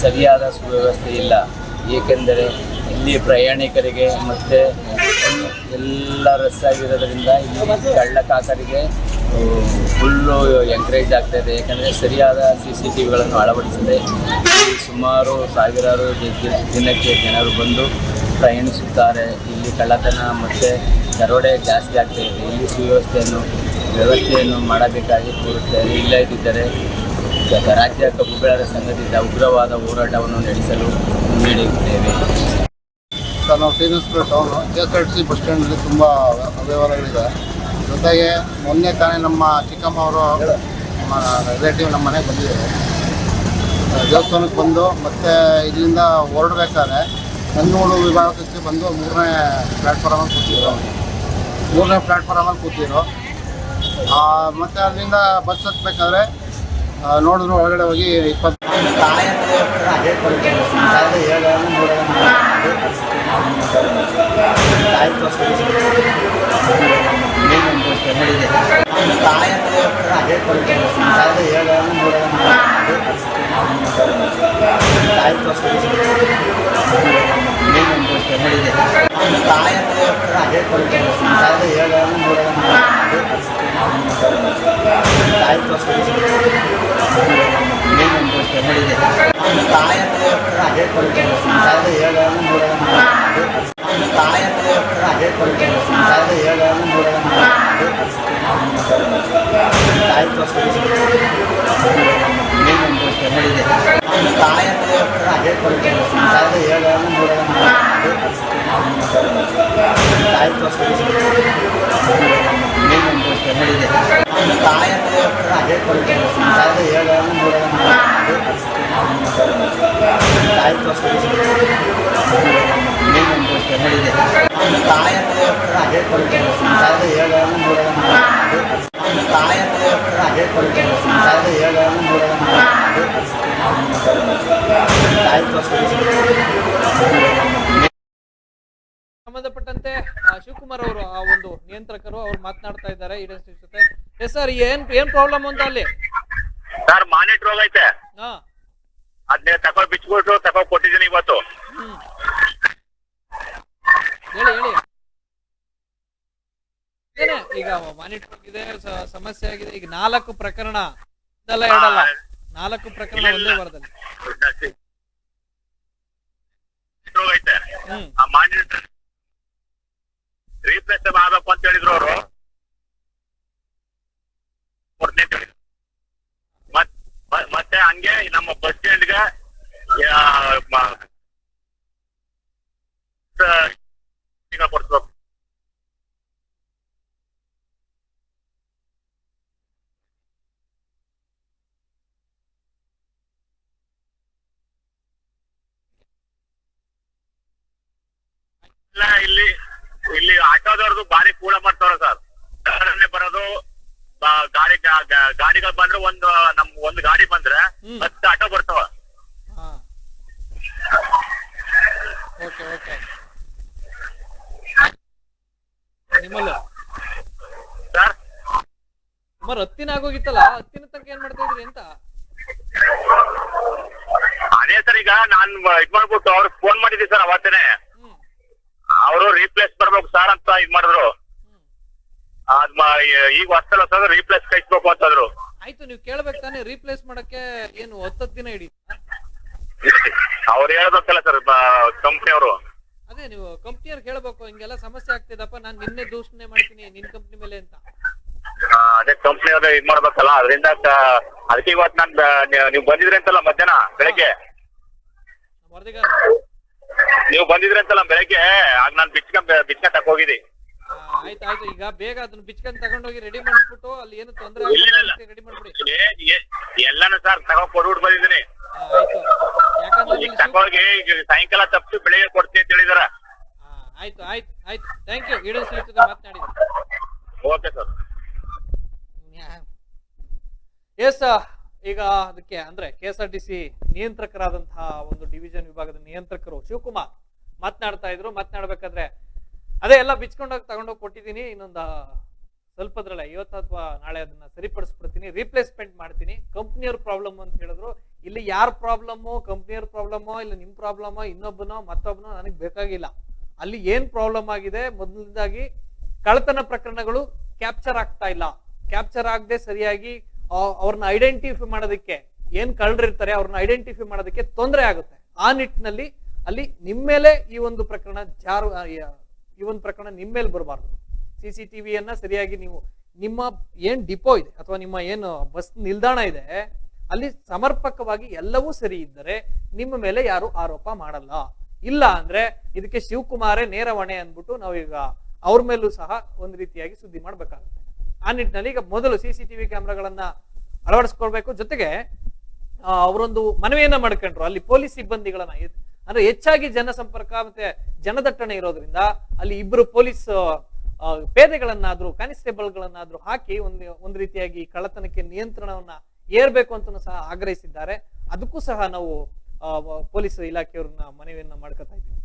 ಸರಿಯಾದ ಸುವ್ಯವಸ್ಥೆ ಇಲ್ಲ. ಏಕೆಂದರೆ ಇಲ್ಲಿ ಪ್ರಯಾಣಿಕರಿಗೆ ಮತ್ತು ಎಲ್ಲ ರಸ್ ಆಗಿರೋದ್ರಿಂದ ಇಲ್ಲಿ ಕಳ್ಳಕಾಕರಿಗೆ ಫುಲ್ಲು ಎಂಕರೇಜ್ ಆಗ್ತಾಯಿದೆ. ಏಕೆಂದರೆ ಸರಿಯಾದ CCTVಗಳನ್ನು ಅಳವಡಿಸಿದೆ. ಇಲ್ಲಿ ಸುಮಾರು ಸಾವಿರಾರು ದಿನಕ್ಕೆ ಜನರು ಬಂದು ಪ್ರಯಾಣಿಸುತ್ತಾರೆ. ಇಲ್ಲಿ ಕಳ್ಳತನ ಮತ್ತು ದರೋಡೆ ಜಾಸ್ತಿ ಆಗ್ತಾಯಿದೆ. ಇಲ್ಲಿ ವ್ಯವಸ್ಥೆಯನ್ನು ಮಾಡಬೇಕಾಗಿ ಕೋರುತ್ತೇವೆ. ಇಲ್ಲದಿದ್ದರೆ ರಾಜ್ಯ ಕಬ್ಬು ಬೆಳೆಗಾರರ ಸಂಘದಿಂದ ಉಗ್ರವಾದ ಹೋರಾಟವನ್ನು ನಡೆಸಲು ನೀಡಿದ್ದೇವೆ. ಸರ್, ನಾವು T Narasipura town KSRTC bus ಸ್ಟ್ಯಾಂಡಲ್ಲಿ ತುಂಬ ಅವ್ಯವಹಾರಗಳಿದೆ. ಜೊತೆಗೆ ಮೊನ್ನೆ ತಾನೇ ನಮ್ಮ ಚಿಕ್ಕಮ್ಮ ಅವರು ನಮ್ಮ ರಿಲೇಟಿವ್ ನಮ್ಮ ಮನೆಗೆ ಬಂದಿದ್ದಾರೆ. ದೇವಸ್ಥಾನಕ್ಕೆ ಬಂದು ಮತ್ತೆ ಇಲ್ಲಿಂದ ಹೊರಡಬೇಕಾದ್ರೆ ನಂಜನಗೂಡು ವಿಭಾಗಕ್ಕೆ ಬಂದು 3ನೇ ಪ್ಲ್ಯಾಟ್ಫಾರ್ಮಲ್ಲಿ ಕೂತಿದ್ರು. ಮತ್ತು ಅಲ್ಲಿಂದ ಬಸ್ ಹತ್ತಬೇಕಾದ್ರೆ ನೋಡಿದ್ರು ಒಳಗಡೆ ಹೋಗಿ 20 ಸಂಬಂಧಪಟ್ಟಂತೆ ಶಿವಕುಮಾರ್ ಅವರು ಆ ಒಂದು ನಿಯಂತ್ರಕರು ಅವ್ರು ಮಾತನಾಡ್ತಾ ಇದ್ದಾರೆ ಈಡನ್ ಜೊತೆ. ಎಸ್ ಸರ್, ಏನ್ ಪ್ರಾಬ್ಲಮ್ ಅಂತ ಅಲ್ಲಿ? ಸರ್ ಮಾನಿಟರ್ ಹೋಗೈತೆ, ಹಾ ಅದನ್ನೇ ತಗೊಂಡ್ ಬಿಚ್ಬಿಟ್ಟು ತಗೊಂಡ್ ಕೊಟ್ಟಿದ್ದೀನಿ ಇವತ್ತು. ಹೇಳಿ ಹೇಳಿ. ಏನೇ ಈಗ ಮಾನಿಟರ್ ಹೋಗಿದೆ, ಸಮಸ್ಯೆ ಆಗಿದೆ. ಈಗ 4 ಪ್ರಕರಣ ಇದೆಲ್ಲ ಎರಡಲ್ಲ, 4 ಪ್ರಕರಣ ಒಂದೇ ವಾರದಲ್ಲಿ. ಹೋಗೈತೆ, ಆ ಮಾನಿಟರ್ ರೀಪ್ಲೇಸ್ ಮಾಡ್ಬೇಕು ಅಂತ ಹೇಳಿದ್ರು ಅವರು. ಮತ್ತೆ ಹಂಗೆ ನಮ್ಮ ಬಸ್ ಸ್ಟ್ಯಾಂಡ್ಗೆ ಕೊಡ್ಸ್ಬೇಕು. ಇಲ್ಲಿ ಆಟೋದವ್ರದ್ದು ಭಾರಿ ಕೂಳ ಮಾಡ್ತಾವ್ರ ಸರ್. ಬರೋದು ಗಾಡಿಗಳು ಬಂದ್ರೆ ಒಂದು ಗಾಡಿ ಬಂದ್ರೆ 10 ಆಟೋ ಬರ್ತಾವ. ನಿಮ್ಮಲ್ಲಿ ಸರ್ ಸುಮಾರು 10 ಆಗೋಗಿತ್ತಲ್ಲ, 10 ತನಕ ಏನ್ ಮಾಡ್ತಾ ಇದ್ರಿ ಅಂತ? ಅದೇ ಸರ್, ಈಗ ನಾನ್ ಇದ್ ಮಾಡ್ಬಿಟ್ಟು ಅವ್ರಿಗೆ ಫೋನ್ ಮಾಡಿದ್ವಿ ಸರ್ ಅವತ್ತೇನೆ. ಅವರು ರೀಪ್ಲೇಸ್ ಬರ್ಬೇಕು ಸರ್ ಅಂತ ಇದ್ ಮಾಡಿದ್ರು. ಈಗ ಹೊಸಲ್ಲ ಸರ್ ರೀಪ್ಲೇಸ್ ಕಳಿಸ್ಬೇಕು ಅಂತಂದ್ರು. ಆಯ್ತು, ನೀವು ಕೇಳ್ಬೇಕು ತಾನೆ. ರೀಪ್ಲೇಸ್ ಮಾಡಕ್ಕೆ ಏನು 10 ದಿನ ಹಿಡಿ? ಅವ್ರು ಹೇಳ್ಬೇಕಲ್ಲ ಸರ್ ಕಂಪ್ನಿ ಅವರು. ಅದೇ ನೀವು ಕಂಪ್ನಿಯವ್ರಿಗೆ ಹೇಳ್ಬೇಕು, ಹಿಂಗೆಲ್ಲ ಸಮಸ್ಯೆ ಆಗ್ತಿದಪ್ಪ, ನಾನ್ ನಿನ್ನೆ ದೂಷಣೆ ಮಾಡ್ತೀನಿ ನಿನ್ ಕಂಪ್ನಿ ಮೇಲೆ ಅಂತ. ಅದೇ ಕಂಪ್ನಿ ಅವ್ರ ಇದ್ ಮಾಡ್ಬೇಕಲ್ಲ, ಅದರಿಂದ ಅದಕ್ಕೆ ಇವತ್ತು ನಾನ್ ನೀವು ಬಂದಿದ್ರಿ ಅಂತಲ್ಲ ಮಧ್ಯಾಹ್ನ ಬೆಳಗ್ಗೆ, ವರದಿಗಾರ ನೀವು ಬಂದಿದ್ರಿ ಅಂತಲ್ಲ ಬೆಳಗ್ಗೆ, ಆಗ ನಾನ್ ಬಿಚ್ಕೊಂಡ್ ತಕ ಹೋಗಿದ್ದಿ. ಆಯ್ತಾಯ್ತು, ಈಗ ಬೇಗ ಅದನ್ನ ಬಿಚ್ಕೊಂಡ್ ತಗೊಂಡೋಗಿ ರೆಡಿ ಮಾಡಿಸ್ಬಿಟ್ಟು ಅಲ್ಲಿ ಏನು ತೊಂದ್ರೆ ರೆಡಿ ಮಾಡ್ಬಿಡಿ. ಎಲ್ಲಾನು ಸರ್ ತಗೊಂಡ್ ಕೊಡ್ಬಿಟ್ಟು ಬಂದಿದ್ದೀನಿ. ಆಯ್ತು, ಯಾಕಂದ್ರೆ ಈಗ ತಗೋಗಿ ಸಾಯಂಕಾಲ ತಪ್ಪಿಸಿ ಬೆಳಿಗ್ಗೆ ಕೊಡ್ತೀನಿ ಅಂತ ಹೇಳಿದಾರ. ಆಯ್ತು ಆಯ್ತು ಆಯ್ತು, ಥ್ಯಾಂಕ್ ಯು. ಈಡನ್ ಜೊತೆ ಮಾತನಾಡಿದ್ರು. Okay sir. ಎಸ್, ಈಗ ಅದಕ್ಕೆ ಅಂದ್ರೆ KSRTC ನಿಯಂತ್ರಕರಾದಂತಹ ಒಂದು ಡಿವಿಷನ್ ವಿಭಾಗದ ನಿಯಂತ್ರಕರು ಶಿವಕುಮಾರ್ ಮಾತನಾಡ್ತಾ ಇದ್ರು. ಮಾತನಾಡ್ಬೇಕಾದ್ರೆ ಅದೇ ಎಲ್ಲ ಬಿಚ್ಕೊಂಡೋಗಿ ತಗೊಂಡೋಗಿ ಕೊಟ್ಟಿದ್ದೀನಿ, ಇನ್ನೊಂದು ಸ್ವಲ್ಪದ್ರಲ್ಲ ಇವತ್ತು ಅಥವಾ ನಾಳೆ ಅದನ್ನ ಸರಿಪಡಿಸ್ಬಿಡ್ತೀನಿ, ರೀಪ್ಲೇಸ್ಮೆಂಟ್ ಮಾಡ್ತೀನಿ. ಕಂಪ್ನಿಯವ್ರ ಪ್ರಾಬ್ಲಮ್ ಅಂತ ಹೇಳಿದ್ರು. ಇಲ್ಲಿ ಯಾರ ಪ್ರಾಬ್ಲಮ್ಮು, ಕಂಪ್ನಿಯವ್ರ ಪ್ರಾಬ್ಲಮ್ಮೋ ಇಲ್ಲ ನಿಮ್ ಪ್ರಾಬ್ಲಮ್ಮೋ ಇನ್ನೊಬ್ಬನೋ ಮತ್ತೊಬ್ಬನೋ ನನಗೆ ಬೇಕಾಗಿಲ್ಲ. ಅಲ್ಲಿ ಏನ್ ಪ್ರಾಬ್ಲಮ್ ಆಗಿದೆ, ಮೊದಲನೇದಾಗಿ ಕಳ್ಳತನ ಪ್ರಕರಣಗಳು ಕ್ಯಾಪ್ಚರ್ ಆಗ್ತಾ ಇಲ್ಲ. ಕ್ಯಾಪ್ಚರ್ ಆಗದೆ ಸರಿಯಾಗಿ ಅವ್ರನ್ನ ಐಡೆಂಟಿಫೈ ಮಾಡೋದಕ್ಕೆ, ಏನ್ ಕಳ್ಳರಿರ್ತಾರೆ ಅವ್ರನ್ನ ಐಡೆಂಟಿಫೈ ಮಾಡೋದಕ್ಕೆ ತೊಂದರೆ ಆಗುತ್ತೆ. ಆ ನಿಟ್ಟಿನಲ್ಲಿ ಅಲ್ಲಿ ನಿಮ್ಮೇಲೆ ಈ ಒಂದು ಪ್ರಕರಣ ನಿಮ್ಮ ಮೇಲೆ ಬರಬಾರ್ದು. CCTVಯನ್ನ ಸರಿಯಾಗಿ ನೀವು ನಿಮ್ಮ ಏನ್ ಡಿಪೋ ಇದೆ ಅಥವಾ ನಿಮ್ಮ ಏನು ಬಸ್ ನಿಲ್ದಾಣ ಇದೆ ಅಲ್ಲಿ ಸಮರ್ಪಕವಾಗಿ ಎಲ್ಲವೂ ಸರಿ ಇದ್ದರೆ ನಿಮ್ಮ ಮೇಲೆ ಯಾರು ಆರೋಪ ಮಾಡಲ್ಲ. ಇಲ್ಲ ಅಂದ್ರೆ ಇದಕ್ಕೆ ಶಿವಕುಮಾರೇ ನೇರ ಹೊಣೆ ಅಂದ್ಬಿಟ್ಟು ನಾವೀಗ ಅವ್ರ ಮೇಲೂ ಸಹ ಒಂದು ರೀತಿಯಾಗಿ ಸುದ್ದಿ ಮಾಡ್ಬೇಕಾಗುತ್ತೆ. ಆ ನಿಟ್ಟಿನಲ್ಲಿ ಈಗ ಮೊದಲು CCTV ಕ್ಯಾಮ್ರಾಗಳನ್ನ ಅಳವಡಿಸ್ಕೊಳ್ಬೇಕು. ಜೊತೆಗೆ ಅವರೊಂದು ಮನವಿಯನ್ನ ಮಾಡ್ಕೊಂಡ್ರು, ಅಲ್ಲಿ ಪೊಲೀಸ್ ಸಿಬ್ಬಂದಿಗಳನ್ನ ಅಂದ್ರೆ ಹೆಚ್ಚಾಗಿ ಜನಸಂಪರ್ಕ ಮತ್ತೆ ಜನದಟ್ಟಣೆ ಇರೋದ್ರಿಂದ ಅಲ್ಲಿ 2 ಪೊಲೀಸ್ ಪೇದೆಗಳನ್ನಾದ್ರೂ ಕಾನ್ಸ್ಟೇಬಲ್ ಗಳನ್ನಾದ್ರೂ ಹಾಕಿ ಒಂದು ರೀತಿಯಾಗಿ ಕಳ್ಳತನಕ್ಕೆ ನಿಯಂತ್ರಣವನ್ನ ಏರ್ಬೇಕು ಅಂತನೂ ಸಹ ಆಗ್ರಹಿಸಿದ್ದಾರೆ. ಅದಕ್ಕೂ ಸಹ ನಾವು ಪೊಲೀಸ್ ಇಲಾಖೆಯವ್ರನ್ನ ಮನವಿಯನ್ನ ಮಾಡ್ಕೊತಾ ಇದ್ದೀವಿ.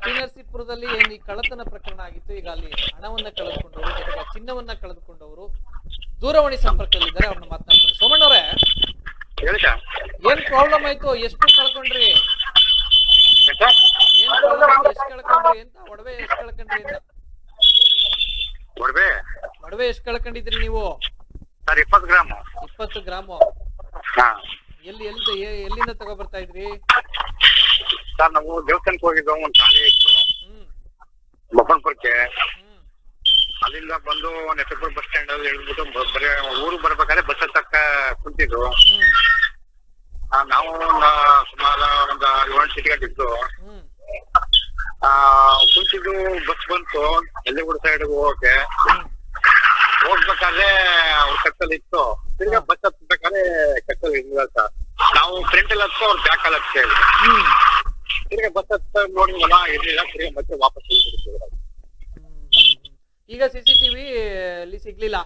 ಟಿ ನರಸೀಪುರದಲ್ಲಿ ಏನ್ ಈ ಕಳ್ಳತನ ಪ್ರಕರಣ ಆಗಿತ್ತು, ಈಗ ಅಲ್ಲಿ ಹಣವನ್ನ ಕಳೆದುಕೊಂಡವರು ಜೊತೆಗೆ ಚಿನ್ನವನ್ನ ಕಳೆದುಕೊಂಡವರು ದೂರವಾಣಿ ಸಂಪರ್ಕದಲ್ಲಿದ್ದಾರೆ. ಅವ್ರನ್ನ ಮಾತನಾಡ್ತಾರೆ. ಸೋಮಣ್ಣವ್ರೆ, ಏನ್ ಪ್ರಾಬ್ಲಮ್ ಆಯ್ತು? ಎಷ್ಟು ಕಳ್ಕೊಂಡ್ರಿ? ಏನ್ ಪ್ರಾಬ್ಲಮ್ ಆಯ್ತು? ಎಷ್ಟು ಕಳ್ಕೊಂಡ್ರಿ ಅಂತ? ಒಡವೆ ಎಷ್ಟು ಕಳ್ಕೊಂಡ್ರಿ ಅಂತ? ಒಡವೆ ಎಷ್ಟು ಕಳ್ಕೊಂಡಿದ್ರಿ ನೀವು? 20 ಗ್ರಾಮ್. 20 ಗ್ರಾಮು. ಎಲ್ಲಿಂದ ತಗೊಬರ್ತಾ ಇದ್ರಿ ಸರ್? ನಾವು ದೇವಸ್ಥಾನಕ್ಕೆ ಹೋಗಿದ್ವು, ಒಂದು ಗಾಡಿ ಇತ್ತು ಬೊಪ್ಪನ್ಪುರಕ್ಕೆ. ಅಲ್ಲಿಂದ ಬಂದು ನೆಟ್ಟಪುರ ಬಸ್ ಸ್ಟ್ಯಾಂಡ್ ಅಲ್ಲಿ ಹೇಳ್ಬಿಟ್ಟು ಬರೀ ಊರಿಗೆ ಬರ್ಬೇಕಾದ್ರೆ ಬಸ್ ಹತ್ತಕ್ಕ ಕುಂತಿದ್ದು. ನಾವು ಸುಮಾರು ಒಂದು 7 ಸೀಟ್ ಗಂಟಿದ್ದು ಕುಂತಿದ್ದು. ಬಸ್ ಬಂತು ಎಲ್ಲಿಗೂಡ ಸೈಡ್ ಹೋಗ್ಬೇಕಾದ್ರೆ ಅವ್ರ ಕತ್ತಲ್ಲಿ ಇತ್ತು. ತಿರ್ಗಾ ಬಸ್ ಹತ್ಬೇಕಾದ್ರೆ ಕತ್ತಲ್ಲಿ ಇಲ್ಲ ಸರ್. ನಾವು ಫ್ರಂಟ್ ಅಲ್ಲಿ ಹತ್ತು, ಅವ್ರ ಬ್ಯಾಕ್ ಅಲ್ಲಿ ಹತ್ತೇವೆ. ತಿರ್ಗಾ ಬಸ್ ಹತ್ತ ನೋಡಿದ್ವಲ್ಲ, ಇರ್ಲಿಲ್ಲ. ತಿರ್ಗಾ ಮತ್ತೆ ವಾಪಸ್ ಈಗ ಸಿಸಿಟಿವಿ ಅಲ್ಲಿ ಸಿಗ್ಲಿಲ್ಲ.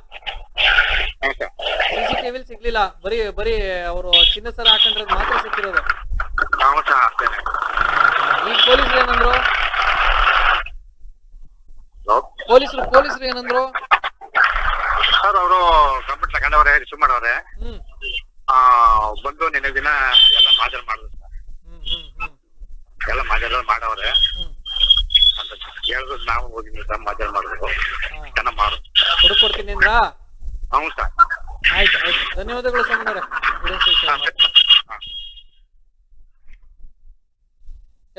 ಸಿಸಿಟಿವಿ ಸಿಗ್ಲಿಲ್ಲ. ಬರೀ ಅವರು ಚಿನ್ನ ಸರ ಹಾಕೊಂಡ್ರದ್ ಮಾತ್ರ ಸಿಕ್ಕಿರೋದು. ಈಗ ಪೊಲೀಸರು ಏನಂದ್ರು? ಪೊಲೀಸರು ಏನಂದ್ರು ಸರ್? ಅವರು ಕಂಪ್ಲೇಂಟ್ ತಗೊಂಡವ್ರೆ, ರಿಸೀವ್ ಮಾಡವ್ರೆ. ಬಂದು ನಿನ್ನೆ ದಿನ ಎಲ್ಲ ಮಾಜರ್ ಮಾಡಿದ್ರು ಸರ್. ಎಲ್ಲ ಮಾಜರ್ ಮಾಡವ್ರೆ ಅಂತ ಹೇಳಿದ್ರು. ನಾವು ಹೋಗಿದ್ವಿ ಸರ್, ಮಾಜರ್ ಮಾಡಿದ್ರು. ಚೆನ್ನಾಗ್ ಮಾಡು ಕೊಡ್ತೀನಿ ಅಂದ್ರ? ಹೌದು ಸರ್. ಆಯ್ತು. ಧನ್ಯವಾದಗಳು ಸೋಮಣ್ಣವ್ರೆ.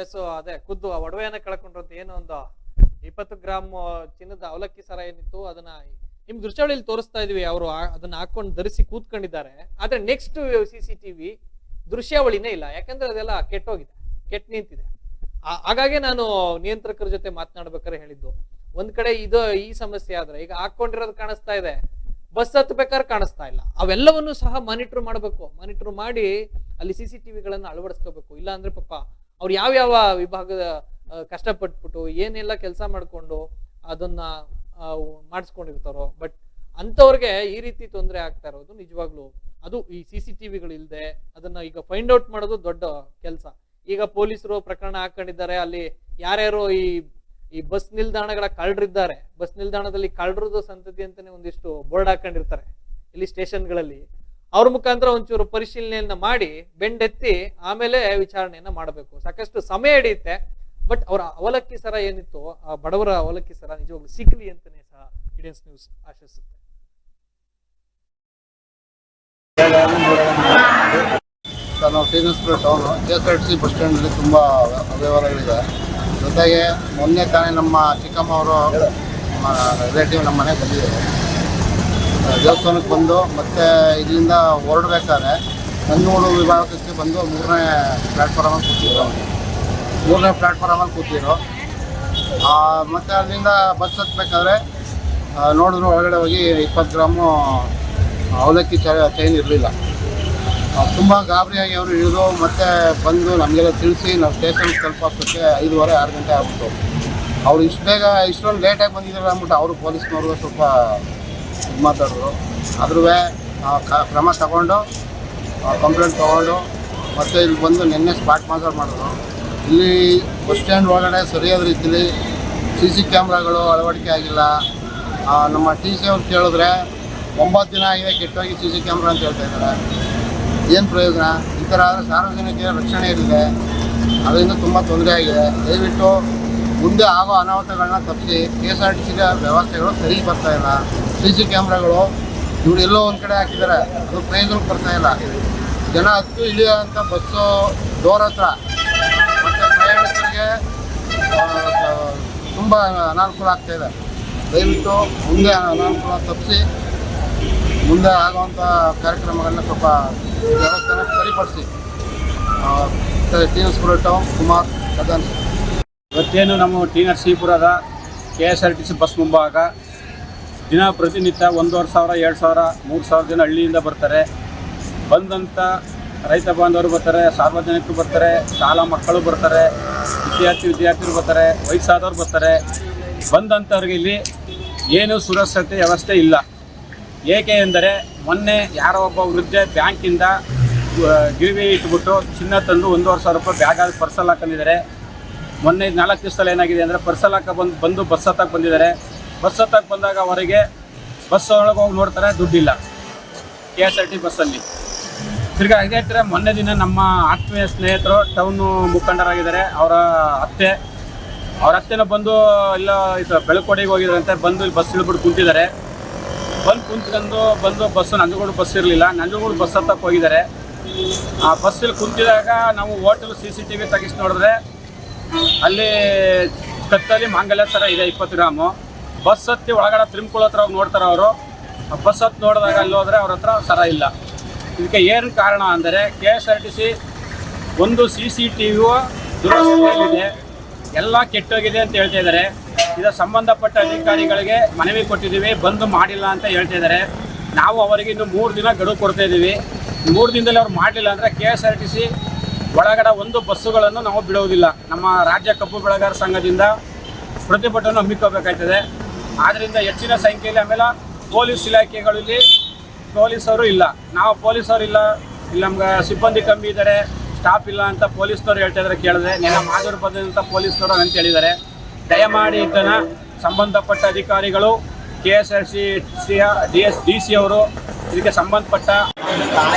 ಎಸ್, ಅದೇ ಖುದ್ದು ಆ ಒಡವೆಯನ್ನ ಕಳ್ಕೊಂಡ್ರಂತ ಏನೋ ಒಂದು 20 ಗ್ರಾಮ್ ಚಿನ್ನದ ಅವಲಕ್ಕಿ ಸರ ಏನಿತ್ತು ಅದನ್ನ ನಿಮ್ ದೃಶ್ಯಾವಳಿಯಲ್ಲಿ ತೋರಿಸ್ತಾ ಇದೀವಿ. ಅವರು ಅದನ್ನ ಹಾಕೊಂಡು ಧರಿಸಿ ಕೂತ್ಕೊಂಡಿದ್ದಾರೆ. ಆದ್ರೆ ನೆಕ್ಸ್ಟ್ ಸಿಸಿಟಿವಿ ದೃಶ್ಯಾವಳಿನೇ ಇಲ್ಲ. ಯಾಕಂದ್ರೆ ಅದೆಲ್ಲ ಕೆಟ್ಟ ನಿಂತಿದೆ. ಹಾಗಾಗಿ ನಾನು ನಿಯಂತ್ರಕರ ಜೊತೆ ಮಾತನಾಡ್ಬೇಕಾದ್ರೆ ಹೇಳಿದ್ದು, ಒಂದ್ ಕಡೆ ಈ ಸಮಸ್ಯೆ ಆದ್ರೆ ಈಗ ಹಾಕೊಂಡಿರೋದು ಕಾಣಿಸ್ತಾ ಇದೆ, ಬಸ್ ಹತ್ಬೇಕಾದ್ರೆ ಕಾಣಿಸ್ತಾ ಇಲ್ಲ. ಅವೆಲ್ಲವನ್ನು ಸಹ ಮಾನಿಟರ್ ಮಾಡಬೇಕು. ಮಾನಿಟರ್ ಮಾಡಿ ಅಲ್ಲಿ ಸಿಸಿಟಿವಿಗಳನ್ನ ಅಳವಡಿಸ್ಕೋಬೇಕು. ಇಲ್ಲ ಅಂದ್ರೆ ಪಾಪ ಅವ್ರು ಯಾವ್ಯಾವ ವಿಭಾಗದ ಕಷ್ಟಪಟ್ಬಿಟ್ಟು ಏನೆಲ್ಲ ಕೆಲಸ ಮಾಡ್ಕೊಂಡು ಅದನ್ನ ಮಾಡಿಸ್ಕೊಂಡಿರ್ತಾರೋ. ಬಟ್ ಅಂತವ್ರಿಗೆ ಈ ರೀತಿ ತೊಂದರೆ ಆಗ್ತಾ ಇರೋದು ನಿಜವಾಗ್ಲು ಅದು ಈ ಸಿಸಿಟಿವಿಗಳು ಇಲ್ದೆ ಅದನ್ನ ಈಗ ಫೈಂಡ್ ಔಟ್ ಮಾಡೋದು ದೊಡ್ಡ ಕೆಲಸ. ಈಗ ಪೊಲೀಸರು ಪ್ರಕರಣ ಹಾಕೊಂಡಿದ್ದಾರೆ. ಅಲ್ಲಿ ಯಾರ್ಯಾರು ಈ ಬಸ್ ನಿಲ್ದಾಣಗಳ ಕಳ್ಳರಿದ್ದಾರೆ, ಬಸ್ ನಿಲ್ದಾಣದಲ್ಲಿ ಕಳ್ಳರದು ಸಂತತಿ ಅಂತಾನೆ ಒಂದಿಷ್ಟು ಬೋರ್ಡ್ ಹಾಕೊಂಡಿರ್ತಾರೆ ಇಲ್ಲಿ ಸ್ಟೇಷನ್ಗಳಲ್ಲಿ. ಅವ್ರ ಮುಖಾಂತರ ಒಂಚೂರು ಪರಿಶೀಲನೆಯನ್ನ ಮಾಡಿ ಬೆಂಡೆತ್ತಿ ಆಮೇಲೆ ವಿಚಾರಣೆಯನ್ನ ಮಾಡಬೇಕು. ಸಾಕಷ್ಟು ಸಮಯ ಹಿಡಿಯುತ್ತೆ. ಬಟ್ ಅವರ ಅವಲಕ್ಕಿ ಸರ ಏನಿತ್ತು, ಆ ಬಡವರ ಅವಲಕ್ಕಿ ಸರ ನಿಜವಾಗ್ಲೂ ಸಿಗ್ಲಿ ಅಂತಾನೆ ಸಹ ಇಂಡಿಯನ್ಸ್ ನ್ಯೂಸ್ ಆಶಿಸುತ್ತೆ. ಸರ್, ನಾವು T Narasipura town KSRTC bus ಸ್ಟ್ಯಾಂಡಲ್ಲಿ ತುಂಬ ಅವ್ಯವಹಾರಗಳಿದೆ. ಜೊತೆಗೆ ಮೊನ್ನೆ ತಾನೇ ನಮ್ಮ ಚಿಕ್ಕಮ್ಮ ಅವರು ರಿಲೇಟಿವ್ ನಮ್ಮ ಮನೆಗೆ ಬಂದಿದ್ದಾರೆ. ದೇವಸ್ಥಾನಕ್ಕೆ ಬಂದು ಮತ್ತೆ ಇಲ್ಲಿಂದ ಹೊರಡ್ಬೇಕಾದ್ರೆ ನನ್ನೂರು ವಿಭಾಗಕ್ಕೆ ಬಂದು 3ನೇ ಪ್ಲ್ಯಾಟ್ಫಾರ್ಮಲ್ಲಿ ಕೂತಿದ್ರು. ಮತ್ತು ಅಲ್ಲಿಂದ ಬಸ್ ಹತ್ಬೇಕಾದ್ರೆ ನೋಡಿದ್ರು ಒಳಗಡೆ ಹೋಗಿ 20 ಗ್ರಾಮು ಅವಲಕ್ಕಿ ಚೈನ್ ಇರಲಿಲ್ಲ. ತುಂಬ ಗಾಬರಿಯಾಗಿ ಅವರು ಇಳಿದು ಮತ್ತೆ ಬಂದು ನಮಗೆಲ್ಲ ತಿಳಿಸಿ ನಾವು ಸ್ಟೇಷನ್ಗೆ ತಲುಪೋಷ್ಟಕ್ಕೆ 5:30-6 ಗಂಟೆ ಆಗ್ಬಿಟ್ಟು. ಅವ್ರು ಇಷ್ಟೊಂದು ಲೇಟಾಗಿ ಬಂದಿದ್ದಾರೆ ಅಂದ್ಬಿಟ್ಟು ಅವರು ಪೊಲೀಸ್ನವ್ರಿಗೂ ಸ್ವಲ್ಪ ಇದು ಮಾತಾಡಿದ್ರು. ಆದ್ರೂ ಕ್ರಮ ತಗೊಂಡು ಕಂಪ್ಲೇಂಟ್ ತೊಗೊಂಡು ಮತ್ತೆ ಇಲ್ಲಿ ಬಂದು ನಿನ್ನೆ ಸ್ಪಾಟ್ ಮಾಸ್ಟರ್ ಮಾಡಿದ್ರು. ಇಲ್ಲಿ ಬಸ್ ಸ್ಟ್ಯಾಂಡ್ ಒಳಗಡೆ ಸರಿಯಾದ ರೀತಿಯಲ್ಲಿ CC ಕ್ಯಾಮ್ರಾಗಳು ಅಳವಡಿಕೆ ಆಗಿಲ್ಲ. ನಮ್ಮ TC ಅವ್ರು ಕೇಳಿದ್ರೆ 9 ದಿನ ಆಗಿದೆ ಕೆಟ್ಟೋಗಿ CC ಕ್ಯಾಮ್ರಾ ಅಂತ ಹೇಳ್ತಾ ಇದ್ದಾರೆ. ಏನು ಪ್ರಯೋಜನ? ಈ ಥರ ಆದರೆ ಸಾರ್ವಜನಿಕರ ರಕ್ಷಣೆ ಇರಲಿದೆ, ಅದರಿಂದ ತುಂಬ ತೊಂದರೆ ಆಗಿದೆ. ದಯವಿಟ್ಟು ಮುಂದೆ ಆಗೋ ಅನಾಹುತಗಳನ್ನ ತಪ್ಪಿಸಿ. KSRTCಗೆ ವ್ಯವಸ್ಥೆಗಳು ಸರಿ ಬರ್ತಾ ಇಲ್ಲ. CC ಕ್ಯಾಮ್ರಾಗಳು ಇವ್ರು ಎಲ್ಲೋ ಒಂದು ಕಡೆ ಹಾಕಿದ್ದಾರೆ, ಅದು ಪ್ರಯೋಜನಕ್ಕೆ ಬರ್ತಾ ಇಲ್ಲ. ಜನ ಹತ್ತು ಇಳಿಯೋಂಥ ಬಸ್ಸು ಡೋರ್ ಹತ್ರ ಮತ್ತು ಪ್ರಯಾಣಿಕರಿಗೆ ತುಂಬ ಅನಾನುಕೂಲ ಆಗ್ತಾಯಿದೆ. ದಯವಿಟ್ಟು ಮುಂದೆ ಅನಾನುಕೂಲ ತಪ್ಪಿಸಿ ಮುಂದೆ ಆಗುವಂಥ ಕಾರ್ಯಕ್ರಮಗಳನ್ನ ಸ್ವಲ್ಪ ವ್ಯವಸ್ಥೆನ ಸರಿಪಡಿಸಿ. ಟಿ.ನರಸೀಪುರ ಟೌನ್ ಕುಮಾರ್ ಕದನ್. ಇವತ್ತೇನು ನಮ್ಮ ಟಿ.ನರಸೀಪುರದ KSRTC ಬಸ್ ಮುಂಭಾಗ ದಿನ ಪ್ರತಿನಿತ್ಯ 1,500, 2,000, 3,000 ಜನ ಹಳ್ಳಿಯಿಂದ ಬರ್ತಾರೆ. ಬಂದಂಥ ರೈತ ಬಾಂಧವರು ಬರ್ತಾರೆ, ಸಾರ್ವಜನಿಕರು ಬರ್ತಾರೆ, ಶಾಲಾ ಮಕ್ಕಳು ಬರ್ತಾರೆ, ವಿದ್ಯಾರ್ಥಿಗಳು ಬರ್ತಾರೆ, ವಯಸ್ಸಾದವ್ರು ಬರ್ತಾರೆ. ಬಂದಂಥವ್ರಿಗೆ ಇಲ್ಲಿ ಏನು ಸುರಕ್ಷತೆ ವ್ಯವಸ್ಥೆ ಇಲ್ಲ. ಏಕೆ ಎಂದರೆ ಮೊನ್ನೆ ಯಾರೋ ಒಬ್ಬ ವೃದ್ಧೆ ಬ್ಯಾಂಕಿಂದ ಗಿರಿವಿ ಇಟ್ಬಿಟ್ಟು ಚಿನ್ನ ತಂದು 1,500 ರೂಪಾಯಿ ಬ್ಯಾಗ್ ಪರ್ಸಲ್ ಹಾಕೊಂಡಿದ್ದಾರೆ. ಮೊನ್ನೆ 4 ದಿವಸದಲ್ಲಿ ಏನಾಗಿದೆ ಅಂದರೆ ಪರ್ಸಲ್ ಹಾಕ ಬಂದು ಬಸ್ ಹತ್ತಕ್ಕೆ ಬಂದಿದ್ದಾರೆ. ಬಸ್ ಹತ್ತಕ್ಕೆ ಬಂದಾಗ ಅವರಿಗೆ ಬಸ್ ಒಳಗೆ ಹೋಗಿ ನೋಡ್ತಾರೆ, ದುಡ್ಡಿಲ್ಲ KSRTC ಬಸ್ಸಲ್ಲಿ. ತಿರ್ಗಿ ಅದೇ ಥರ ಮೊನ್ನೆ ದಿನ ನಮ್ಮ ಆತ್ಮೀಯ ಸ್ನೇಹಿತರು ಟೌನು ಮುಖಂಡರಾಗಿದ್ದಾರೆ, ಅವರ ಅತ್ತೆನೂ ಬಂದು ಎಲ್ಲ ಇದು ಬೆಳಕೋಡಿಗೆ ಹೋಗಿದ್ರಂತೆ. ಬಂದು ಇಲ್ಲಿ ಬಸ್ ಇಳ್ಬಿಟ್ಟು ಕುಂತಿದ್ದಾರೆ. ಬಂದು ಬಸ್ಸು ನಂಜನಗೂಡು ಬಸ್ ಇರಲಿಲ್ಲ, ನಂಜನಗೂಡು ಬಸ್ ಹತ್ತಕ್ಕೆ ಹೋಗಿದ್ದಾರೆ. ಆ ಬಸ್ಸಲ್ಲಿ ಕುಂತಿದಾಗ ನಾವು ಹೋಟೆಲ್ CCTV ತೆಗಿಸಿ ನೋಡಿದ್ರೆ ಅಲ್ಲಿ ಕತ್ತಲ್ಲಿ ಮಾಂಗಲ್ಯ ಸರ ಇದೆ 20 ಗ್ರಾಮು. ಬಸ್ ಹತ್ತಿ ಒಳಗಡೆ ತಿರುಮ್ಕೊಳ್ಳೋ ಹತ್ರ ಹೋಗಿ ನೋಡ್ತಾರೆ ಅವರು. ಬಸ್ ಹತ್ತಿ ನೋಡಿದಾಗ ಅಲ್ಲಿ ಹೋದರೆ ಅವ್ರ ಹತ್ರ ಸರ ಇಲ್ಲ. ಇದಕ್ಕೆ ಏನು ಕಾರಣ ಅಂದರೆ KSRTC ಒಂದು CCTV ದುರವಸ್ಥೆಯಲ್ಲಿದೆ, ಎಲ್ಲ ಕೆಟ್ಟೋಗಿದೆ ಅಂತ ಹೇಳ್ತಾ ಇದ್ದಾರೆ. ಇದರ ಸಂಬಂಧಪಟ್ಟ ಅಧಿಕಾರಿಗಳಿಗೆ ಮನವಿ ಕೊಟ್ಟಿದ್ದೀವಿ, ಬಂದು ಮಾಡಿಲ್ಲ ಅಂತ ಹೇಳ್ತಾ ಇದ್ದಾರೆ. ನಾವು ಅವರಿಗೆ ಇನ್ನು 3 ದಿನ ಗಡುವು ಕೊಡ್ತಾ ಇದ್ದೀವಿ. 3 ದಿನದಲ್ಲಿ ಅವ್ರು ಮಾಡಲಿಲ್ಲ ಅಂದರೆ KSRTC ಒಳಗಡೆ ಒಂದು ಬಸ್ಸುಗಳನ್ನು ನಾವು ಬಿಡುವುದಿಲ್ಲ. ನಮ್ಮ ರಾಜ್ಯ ಕಬ್ಬು ಬೆಳೆಗಾರ ಸಂಘದಿಂದ ಪ್ರತಿಭಟನೆ ಹಮ್ಮಿಕೋಬೇಕಾಗ್ತದೆ. ಆದ್ದರಿಂದ ಹೆಚ್ಚಿನ ಸಂಖ್ಯೆಯಲ್ಲಿ ಆಮೇಲೆ ಪೊಲೀಸ್ ಇಲಾಖೆಗಳಲ್ಲಿ ಪೊಲೀಸರು ಇಲ್ಲ, ನಾವು ಪೊಲೀಸರು ಇಲ್ಲ, ಇಲ್ಲಿ ನಮ್ಗೆ ಸಿಬ್ಬಂದಿ ಕಮ್ಮಿ ಇದ್ದಾರೆ, ಸ್ಟಾಫ್ ಇಲ್ಲ ಅಂತ ಪೊಲೀಸ್ನವ್ರು ಹೇಳ್ತಾ ಇದ್ದಾರೆ. ಕೇಳಿದ್ರೆ ನೆಲ ಮಾದೂರು ಬಂದಂಥ ಪೊಲೀಸ್ನವರು ಅಂತ ಹೇಳಿದ್ದಾರೆ. ದಯಮಾಡಿ ಇದನ್ನು ಸಂಬಂಧಪಟ್ಟ ಅಧಿಕಾರಿಗಳು KSRTC DC ಅವರು ಇದಕ್ಕೆ ಸಂಬಂಧಪಟ್ಟ ಕಾಯ